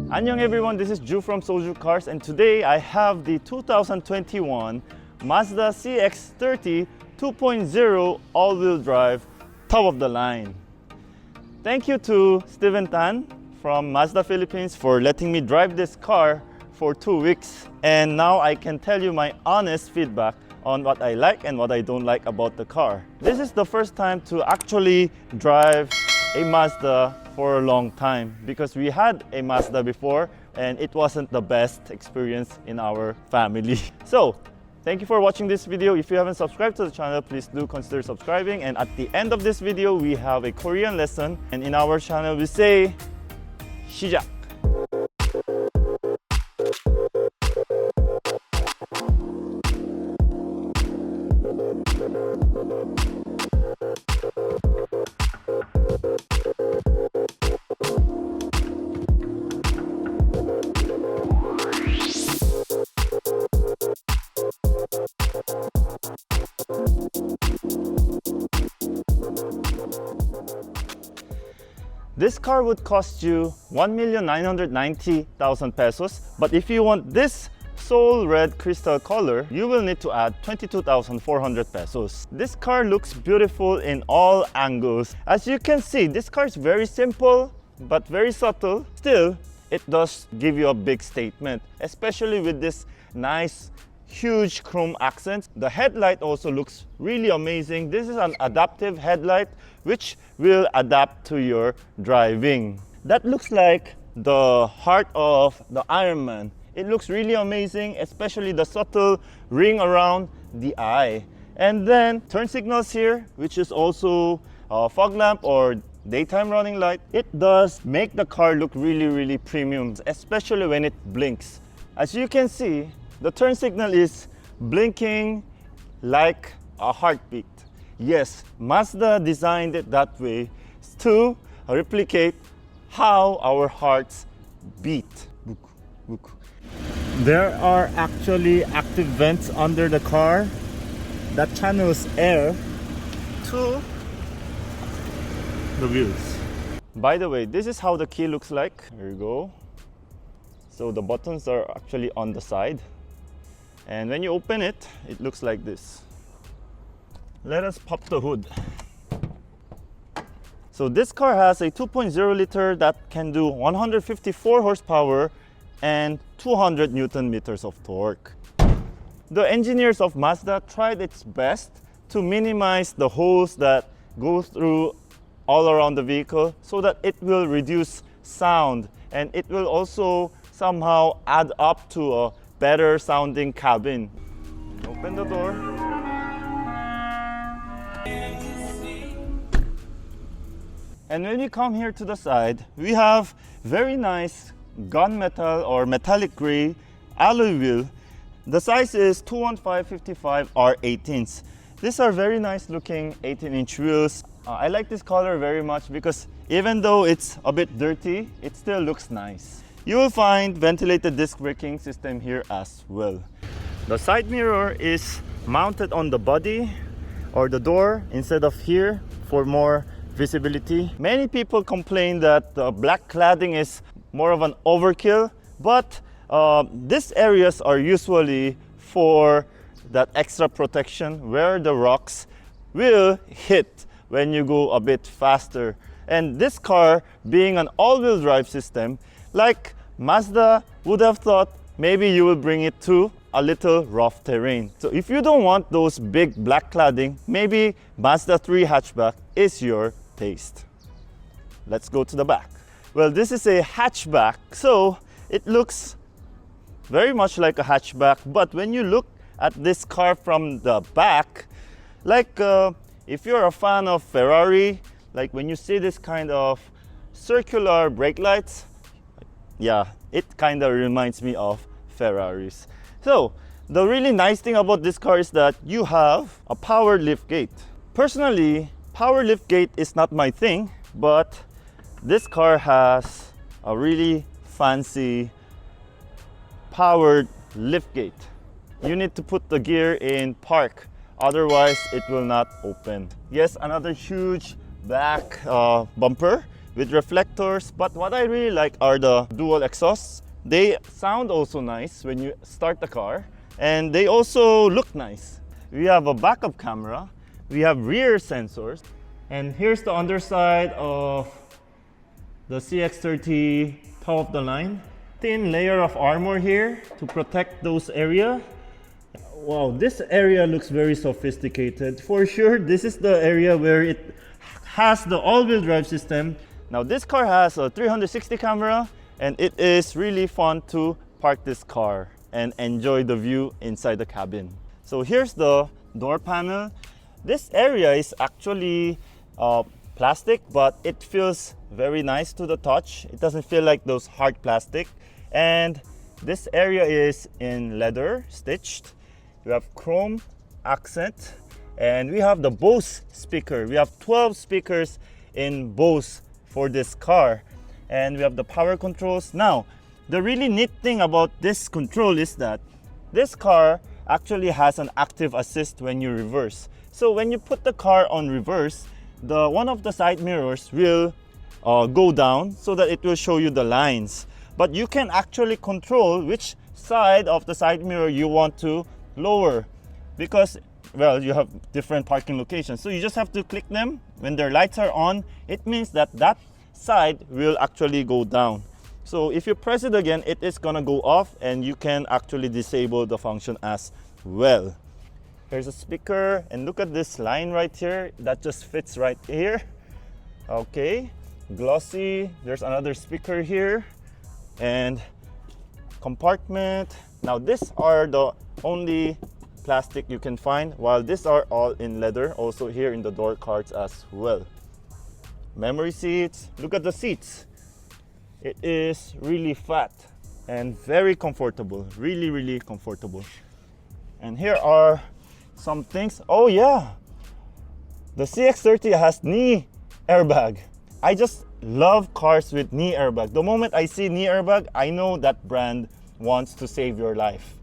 Annyeong everyone, this is Ju from SoJooCars, and today I have the 2021 Mazda CX-30 2.0 all-wheel drive top of the line. Thank you to Steven Tan from Mazda Philippines for letting me drive this car for 2 weeks, and now I can tell you my honest feedback on what I like and what I don't like about the car. This is the first time to actually drive a Mazda for a long time, because we had a Mazda before and it wasn't the best experience in our family. So thank you for watching this video. If you haven't subscribed to the channel, please do consider subscribing. And at the end of this video, we have a Korean lesson, and in our channel we say 시작. This car would cost you 1,990,000 pesos, but if you want this soul red crystal color, you will need to add 22,400 pesos. This car looks beautiful in all angles. As you can see, this car is very simple but very subtle. Still, it does give you a big statement, especially with this nice huge chrome accents. The headlight also looks really amazing. This is an adaptive headlight which will adapt to your driving. That looks like the heart of the Iron Man. It looks really amazing, especially the subtle ring around the eye. And then turn signals here, which is also a fog lamp or daytime running light. It does make the car look really premium, especially when it blinks. As you can see, the turn signal is blinking like a heartbeat. Yes, Mazda designed it that way to replicate how our hearts beat. There are actually active vents under the car that channels air to the wheels. By the way, this is how the key looks like. Here you go. So the buttons are actually on the side. And when you open it, it looks like this. Let us pop the hood. So this car has a 2.0 liter that can do 154 horsepower and 200 Newton meters of torque. The engineers of Mazda tried its best to minimize the holes that go through all around the vehicle so that it will reduce sound, and it will also somehow add up to a better sounding cabin. Open the door. And when we come here to the side, we have very nice gunmetal or metallic gray alloy wheel. The size is 215/55 R18s. These are very nice looking 18-inch wheels. I like this color very much because even though it's a bit dirty, it still looks nice. You will find ventilated disc braking system here as well. The side mirror is mounted on the body or the door instead of here for more visibility. Many people complain that the black cladding is more of an overkill, but these areas are usually for that extra protection where the rocks will hit when you go a bit faster. And this car, being an all-wheel drive system, like Mazda would have thought, maybe you will bring it to a little rough terrain. So if you don't want those big black cladding, maybe Mazda 3 hatchback is your taste. Let's go to the back. Well, this is a hatchback, so it looks very much like a hatchback, but when you look at this car from the back, like if you're a fan of Ferrari, like when you see this kind of circular brake lights, yeah, it kind of reminds me of Ferraris. So the really nice thing about this car is that you have a power liftgate. Personally, power liftgate is not my thing, but this car has a really fancy powered liftgate. You need to put the gear in park, otherwise it will not open. Yes, another huge black bumper with reflectors. But what I really like are the dual exhausts. They sound also nice when you start the car, and they also look nice. We have a backup camera, we have rear sensors, and here's the underside of the CX-30 top of the line. Thin layer of armor here to protect those areas. Wow, this area looks very sophisticated. For sure, this is the area where it has the all-wheel drive system. Now this car has a 360 camera, and it is really fun to park this car and enjoy the view inside the cabin. So here's the door panel. This area is actually plastic, but it feels very nice to the touch. It doesn't feel like those hard plastic. And this area is in leather stitched. We have chrome accent, and we have the Bose speaker. We have 12 speakers in Bose for this car, and we have the power controls. Now, the really neat thing about this control is that this car actually has an active assist when you reverse. So when you put the car on reverse, one of the side mirrors will go down so that it will show you the lines. But you can actually control which side of the side mirror you want to lower, because, well, you have different parking locations. So you just have to click them. When their lights are on, it means that that side will actually go down. So if you press it again, it is gonna go off, and you can actually disable the function as well. Here's a speaker, and look at this line right here. That just fits right here. Okay, glossy. There's another speaker here, and compartment. Now these are the only plastic you can find, while these are all in leather, also here in the door cards as well. Memory seats. Look at the seats. It is really fat and very comfortable. Really, really comfortable. And here are some things. Oh yeah, the CX-30 has knee airbag. I just love cars with knee airbag. The moment I see knee airbag, I know that brand wants to save your life.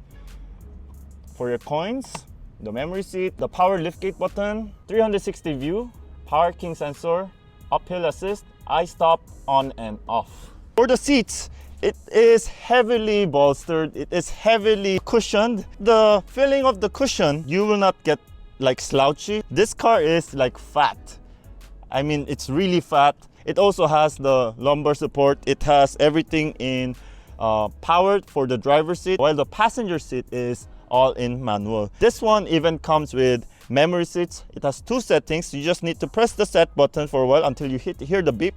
For your coins, the memory seat, the power liftgate button, 360 view, parking sensor, uphill assist, I-stop on and off. For the seats, it is heavily bolstered, it is heavily cushioned. The feeling of the cushion, you will not get like slouchy. This car is like fat. I mean, it's really fat. It also has the lumbar support. It has everything in powered for the driver's seat, while the passenger seat is all in manual. This one even comes with memory seats. It has two settings. You just need to press the set button for a while until you hear the beep,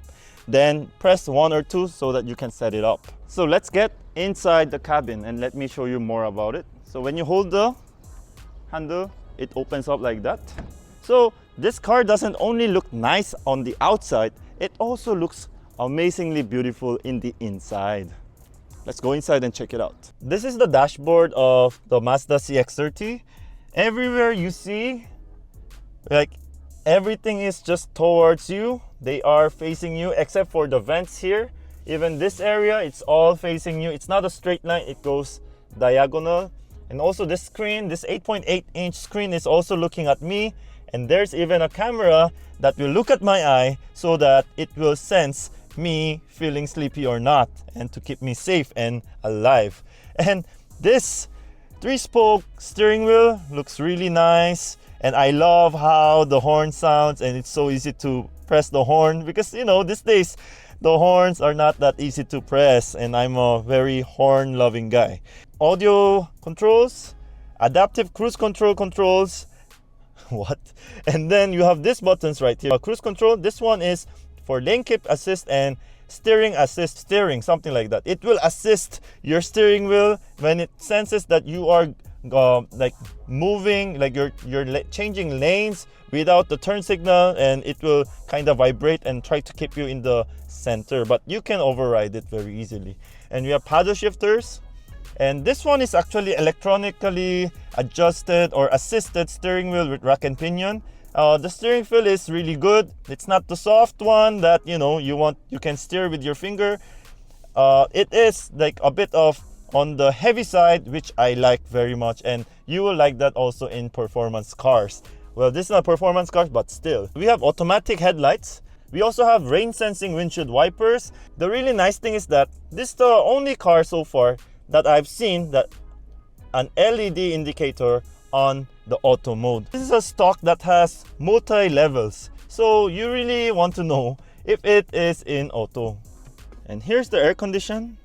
then press 1 or 2 so that you can set it up. So let's get inside the cabin and let me show you more about it. So when you hold the handle, it opens up like that. So this car doesn't only look nice on the outside, it also looks amazingly beautiful in the inside. Let's go inside and check it out. This is the dashboard of the Mazda CX-30. Everywhere you see, like, everything is just towards you. They are facing you, except for the vents here. Even this area, it's all facing you. It's not a straight line, it goes diagonal. And also this screen, this 8.8-inch screen is also looking at me. And there's even a camera that will look at my eye so that it will sense me feeling sleepy or not, and to keep me safe and alive. And this 3-spoke steering wheel looks really nice, and I love how the horn sounds, and it's so easy to press the horn, because you know, these days the horns are not that easy to press, and I'm a very horn loving guy. Audio controls, adaptive cruise control controls, what? And then you have these buttons right here. Cruise control, this one is for lane keep assist and steering assist, something like that. It will assist your steering wheel when it senses that you are like moving, like you're changing lanes without the turn signal, and it will kind of vibrate and try to keep you in the center, but you can override it very easily. And we have paddle shifters, and this one is actually electronically adjusted or assisted steering wheel with rack and pinion. The steering feel is really good. It's not the soft one that you can steer with your finger. It is like a bit of on the heavy side, which I like very much, and you will like that also in performance cars. Well, this is not performance cars, but still. We have automatic headlights. We also have rain sensing windshield wipers. The really nice thing is that this is the only car so far that I've seen that an LED indicator on the auto mode. This is a stock that has multi-levels, so you really want to know if it is in auto. And here's the air condition.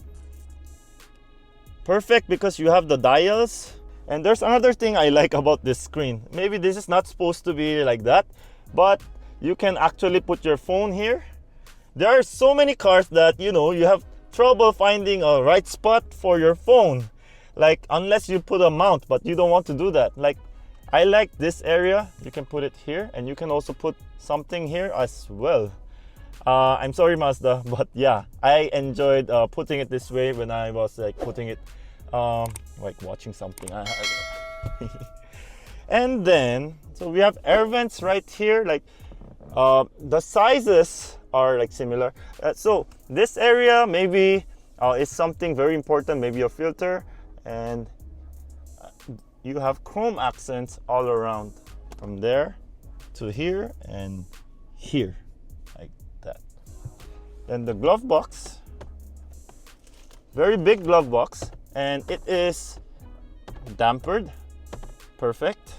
Perfect because you have the dials. And there's another thing I like about this screen. Maybe this is not supposed to be like that, but you can actually put your phone here. There are so many cars that you have trouble finding a right spot for your phone, like unless you put a mount, but you don't want to do that. Like I like this area. You can put it here, and you can also put something here as well. I'm sorry Mazda, but yeah, I enjoyed putting it this way when I was like putting it like watching something. And then so we have air vents right here. Like the sizes are like similar. So this area maybe is something very important, maybe a filter, and you have chrome accents all around from there to here and here, like that. Then the glove box, very big glove box, and it is dampered. Perfect.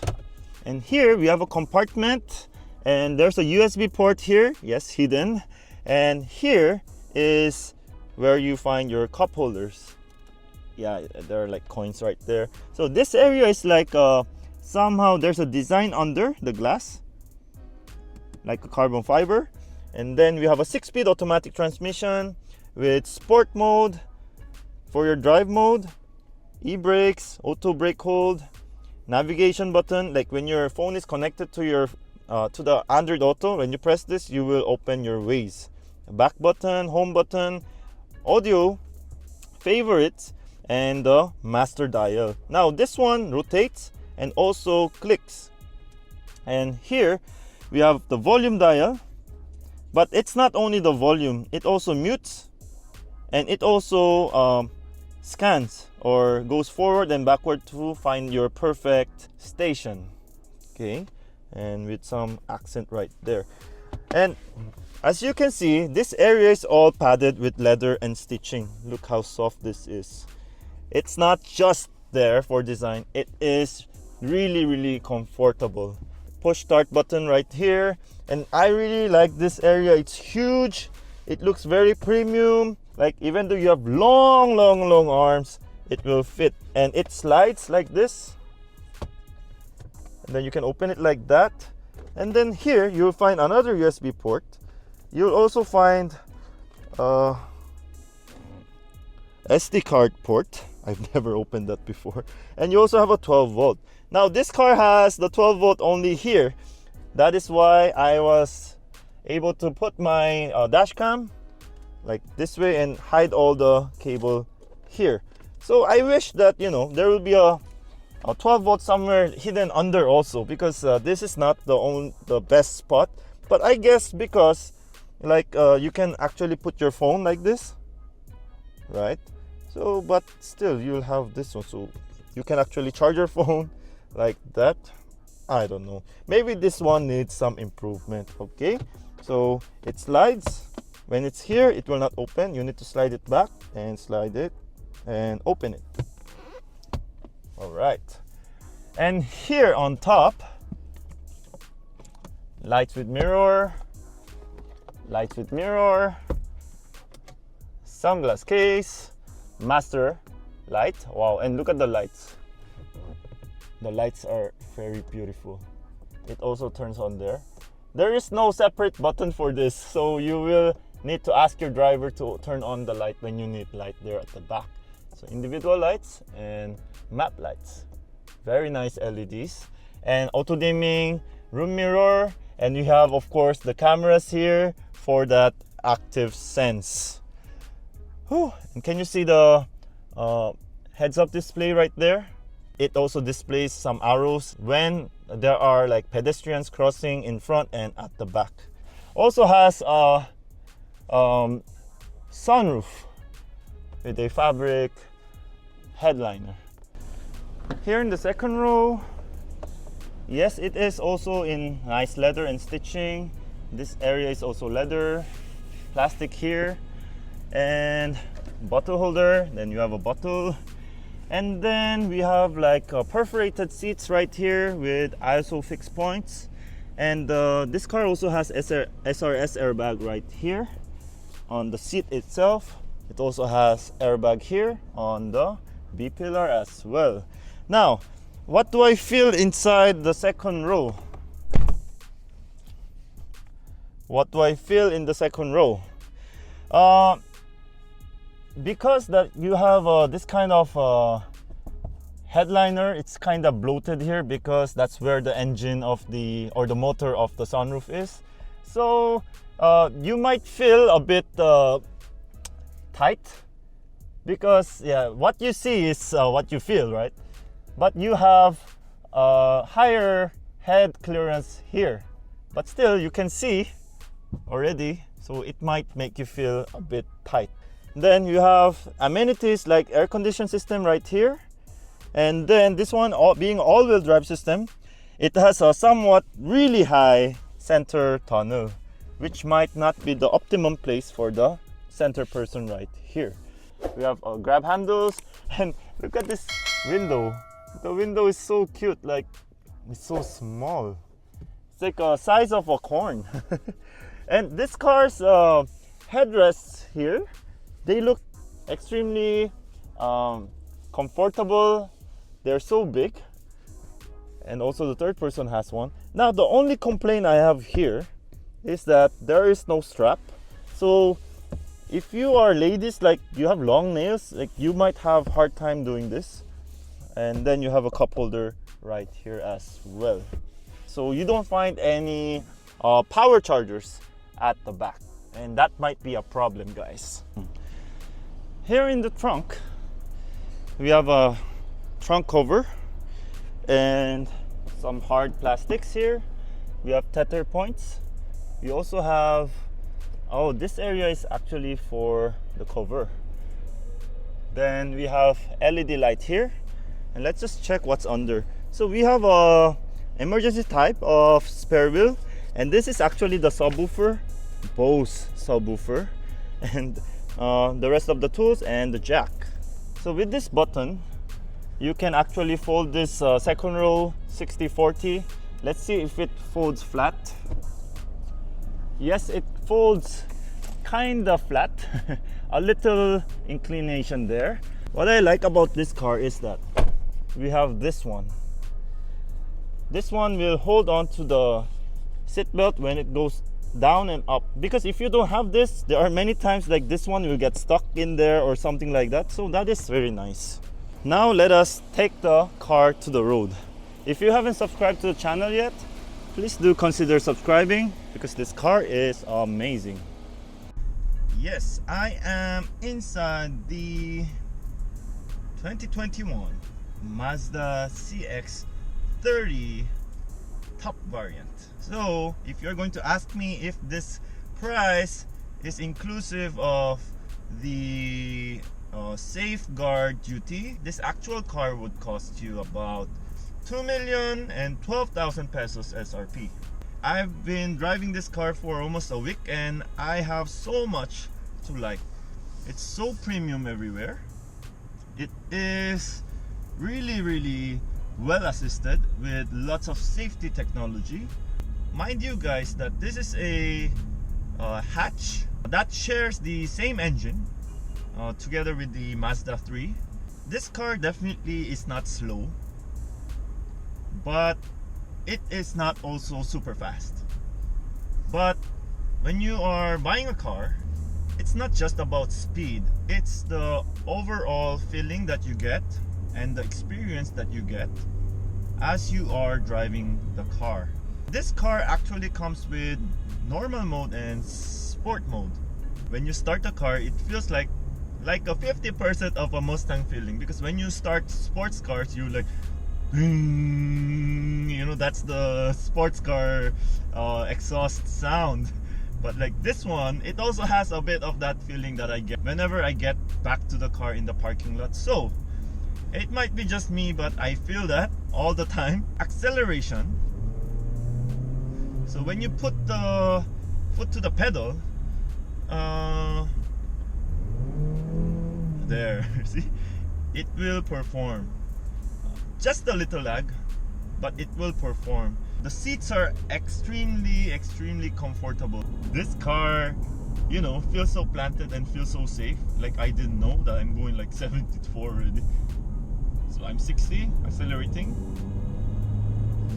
And here we have a compartment, and there's a USB port here, yes, hidden. And here is where you find your cup holders. Yeah, there are like coins right there. So this area is like somehow there's a design under the glass, like a carbon fiber. And then we have a 6-speed automatic transmission with sport mode for your drive mode, e-brakes, auto brake hold, navigation button. Like when your phone is connected to your to the Android Auto, when you press this, you will open your Waze. Back button, home button, audio, favorites, and the master dial. Now this one rotates and also clicks. And here we have the volume dial, but it's not only the volume, it also mutes, and it also scans or goes forward and backward to find your perfect station. Okay, and with some accent right there. And as you can see, this area is all padded with leather and stitching. Look how soft this is. It's not just there for design, it is really comfortable. Push start button right here, and I really like this area. It's huge, it looks very premium. Like even though you have long arms, it will fit, and it slides like this, and then you can open it like that. And then here you'll find another USB port. You'll also find SD card port. I've never opened that before. And you also have a 12 volt. Now this car has the 12 volt only here. That is why I was able to put my dash cam like this way and hide all the cable here. So I wish that there will be a 12 volt somewhere hidden under also, because this is not the best spot. But I guess because like you can actually put your phone like this, right? So but still you'll have this one, so you can actually charge your phone like that. I don't know, maybe this one needs some improvement. Okay, so it slides. When it's here, it will not open. You need to slide it back and slide it and open it. All right. And here on top, lights with mirror, sunglass case, master light. Wow, and look at the lights. The lights are very beautiful. It also turns on there. There is no separate button for this, so you will need to ask your driver to turn on the light when you need light there at the back. So individual lights and map lights. Very nice LEDs. And auto dimming, room mirror, and you have of course the cameras here for that active sense. Whew. And can you see the heads-up display right there? It also displays some arrows when there are like pedestrians crossing in front and at the back. Also has a sunroof with a fabric headliner. Here in the second row, yes, it is also in nice leather and stitching. This area is also leather, plastic here, and bottle holder. Then you have a bottle, and then we have like perforated seats right here with ISO fixed points. And this car also has SRS airbag right here on the seat itself. It also has airbag here on the B pillar as well. Now, what do I feel inside the second row? What do I feel in the second row? Because that you have this kind of headliner, it's kind of bloated here because that's where the engine of the motor of the sunroof is. So you might feel a bit tight because what you see is what you feel, right? But you have higher head clearance here, but still you can see already, so it might make you feel a bit tight. Then you have amenities like air condition system right here, and then this one being all-wheel drive system, it has a somewhat really high center tunnel, which might not be the optimum place for the center person right here. We have grab handles, and look at this window. The window is so cute, like it's so small. It's like a size of a corn. And this car's headrests here, they look extremely comfortable. They're so big, and also the third person has one. Now the only complaint I have here is that there is no strap. So if you are ladies, like you have long nails, like you might have hard time doing this. And then you have a cup holder right here as well. So you don't find any power chargers at the back, and that might be a problem, guys. Here in the trunk, we have a trunk cover and some hard plastics here. We have tether points. We also have, this area is actually for the cover. Then we have LED light here. And let's just check what's under. So we have a emergency type of spare wheel, and this is actually the subwoofer, Bose subwoofer, and the rest of the tools and the jack. So with this button, you can actually fold this second row 60/40. Let's see if it folds flat. Yes, it folds kind of flat. A little inclination there. What I like about this car is that we have this one. This one will hold on to the seatbelt when it goes down and up, because if you don't have this, there are many times like this one will get stuck in there or something like that. So that is very nice. Now let us take the car to the road. If you haven't subscribed to the channel yet, please do consider subscribing, because this car is amazing. Yes, I am inside the 2021 Mazda CX-30 top variant. So if you're going to ask me if this price is inclusive of the safeguard duty, this actual car would cost you about 2,012,000 pesos SRP. I've been driving this car for almost a week, and I have so much to like. It's so premium everywhere. It is really well assisted with lots of safety technology. Mind you guys that this is a hatch that shares the same engine together with the Mazda 3. This car definitely is not slow, but it is not also super fast. But when you are buying a car, it's not just about speed, it's the overall feeling that you get and the experience that you get as you are driving the car. This car actually comes with normal mode and sport mode. When you start the car, it feels like a 50% of a Mustang feeling, because when you start sports cars, you like, you know, that's the sports car exhaust sound. But like this one, it also has a bit of that feeling that I get whenever I get back to the car in the parking lot. So it might be just me, but I feel that all the time. Acceleration. So when you put the foot to the pedal, there, see, it will perform. Just a little lag, but it will perform. The seats are extremely comfortable. This car, you know, feels so planted and feels so safe. Like, I didn't know that I'm going like 74 already. So I'm 60, accelerating,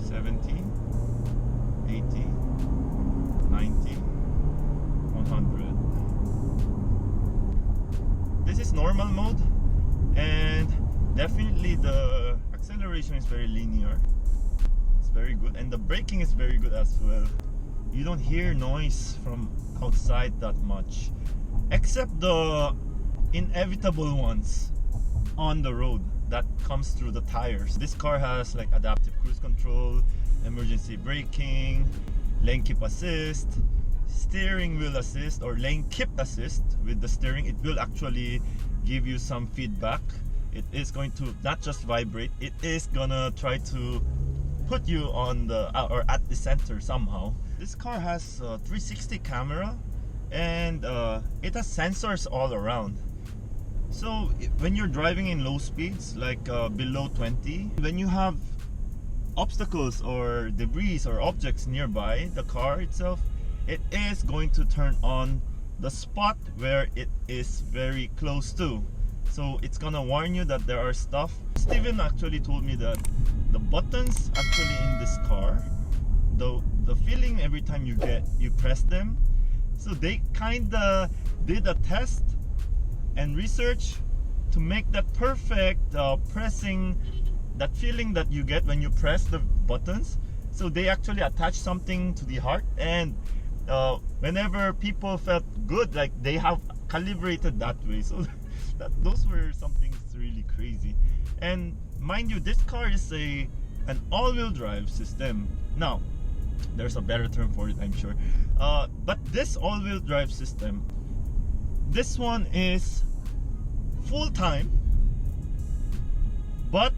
70, 80, 90, 100. This is normal mode, and definitely the acceleration is very linear. It's very good, and the braking is very good as well. You don't hear noise from outside that much, except the inevitable ones on the road that comes through the tires. This car has like adaptive cruise control, emergency braking, lane keep assist, steering wheel assist, or lane keep assist. With the steering, it will actually give you some feedback. It is going to not just vibrate, it is gonna try to put you on the or at the center somehow. This car has a 360 camera, and it has sensors all around. So when you're driving in low speeds, like below 20, when you have obstacles or debris or objects nearby the car itself, it is going to turn on the spot where it is very close to. So it's gonna warn you that there are stuff. Steven actually told me that the buttons actually in this car, the feeling every time you press them, so they kinda did a test and research to make that perfect pressing, that feeling that you get when you press the buttons. So they actually attach something to the heart, and whenever people felt good, like they have calibrated that way. So those were some things really crazy. And mind you, this car is an all-wheel drive system. Now, there's a better term for it, I'm sure. But this all-wheel drive system, this one is full-time, but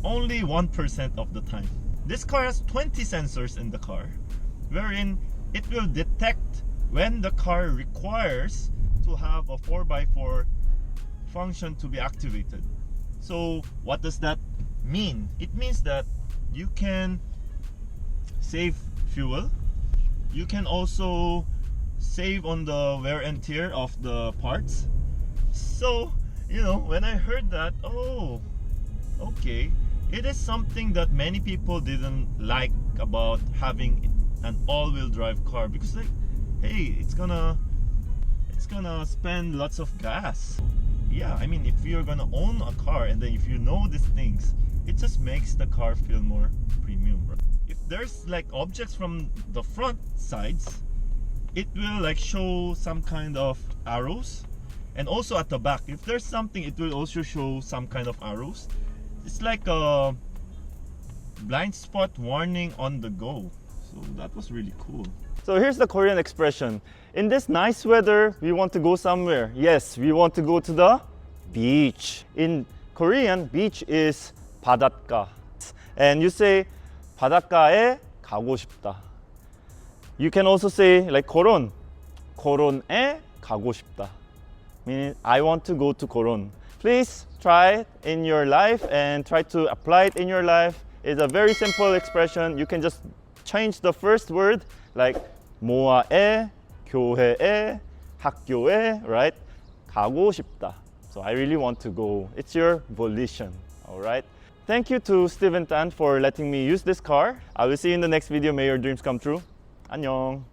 only 1% of the time. This car has 20 sensors in the car, wherein it will detect when the car requires to have a 4x4 function to be activated. So what does that mean? It means that you can save fuel. You can also save on the wear and tear of the parts. So, you know, when I heard that, oh, okay, it is something that many people didn't like about having an all-wheel drive car, because like, hey, it's gonna spend lots of gas. Yeah, I mean, if you're gonna own a car and then if you know these things, it just makes the car feel more premium. If there's like objects from the front sides, it will like show some kind of arrows, and also at the back, if there's something, it will also show some kind of arrows. It's like a blind spot warning on the go. So that was really cool. So here's the Korean expression. In this nice weather, we want to go somewhere. Yes, we want to go to the beach. In Korean, beach is 바닷가. And you say 바닷가에 가고 싶다. You can also say like 코론. 코론에 가고 싶다. Meaning I want to go to Koron. Please try it in your life and try to apply it in your life. It's a very simple expression. You can just change the first word, like 모아에, 교회에, 학교에, right? 가고 싶다. So I really want to go. It's your volition, all right? Thank you to Steven Tan for letting me use this car. I will see you in the next video. May your dreams come true. 안녕.